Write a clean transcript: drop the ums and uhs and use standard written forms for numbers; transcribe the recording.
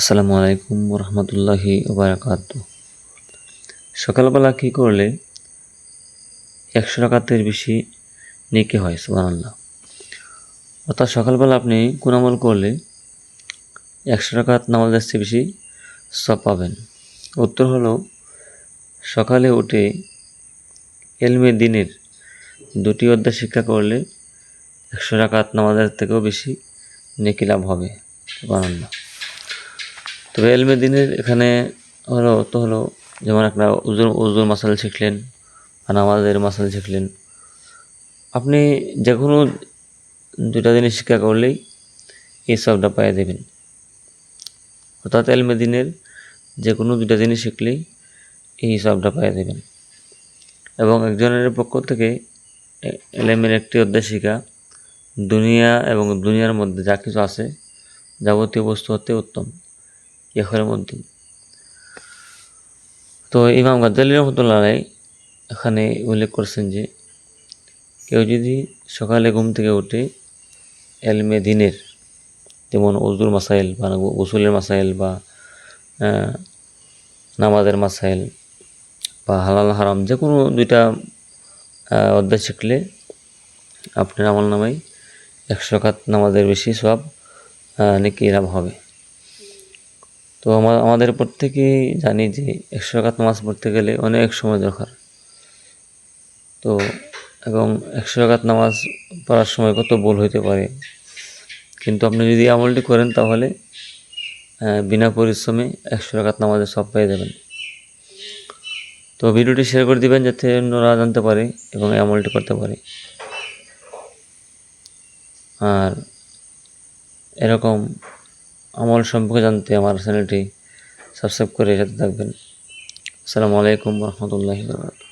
আসসালামু আলাইকুম রহমতুল্লাহি ওবারাকাতু। সকালবেলা কি করলে 100 রাকাতের বেশি নেকি হয়? সুবহানাল্লাহ। অর্থাৎ সকালবেলা আপনি কোন আমল করলে 100 রাকাত নামাজের চেয়ে বেশি সওয়াব পাবেন? উত্তর হলো, সকালে উঠে ইলমে দ্বীনের 2টি অধ্যায় শিক্ষা করলে 100 রাকাত নামাজের থেকেও বেশি নেকি লাভ হবে। সুবহানাল্লাহ। তবে ইলমে দ্বীনের এখানে হলো যেমন একটা উজুর মাসাইল শিখলেন বা নামাজের মাসাইল শিখলেন, আপনি যে কোনো 2টা জিনিস শিক্ষা করলেই এই সওয়াবটা পেয়ে যাবেন। অর্থাৎ ইলমে দ্বীনের যে কোনো 2টা জিনিস শিখলেই এই সওয়াবটা পেয়ে যাবেন। এবং একজনের পক্ষ থেকে ইলমের একটি অধ্যায় শিখা দুনিয়া এবং দুনিয়ার মধ্যে যা কিছু আছে যাবতীয় বস্তু হতে উত্তম, ইখের মধ্যে। তো ইমাম গাজ্জালী রহমতুল্লাহ আলাইহি এখানে উল্লেখ করছেন যে কেউ যদি সকালে ঘুম থেকে উঠে ইলমে দ্বীনের যেমন উজুর মাসাইল বা গোসলের মাসাইল বা নামাজের মাসাইল বা হালাল হারাম যে কোনো 2টা অধ্যায় শিখলে আপনার আমল নামায় 100 রাকাত নামাজের বেশি সওয়াব নেকি লাভ হবে। তো আমাদের প্রত্যেকেই জানি যে 100 রাকাত নামাজ পড়তে গেলে অনেক সময় দরকার। তো এবং 100 রাকাত নামাজ পড়ার সময় কত ভুল হইতে পারে, কিন্তু আপনি যদি আমলটি করেন তাহলে বিনা পরিশ্রমে 100 রাকাত নামাজের সওয়াব পেয়ে যাবেন। তো ভিডিওটি শেয়ার করে দিবেন যাতে অন্যরা জানতে পারে এবং এই আমলটি করতে পারে। আর এরকম আমল সম্পর্কে জানতে আমার চ্যানেলটি সাবস্ক্রাইব করে সাথে থাকবেন। আসসালামু আলাইকুম রহমতুল্লাহি ওয়া বারাকাতুহু।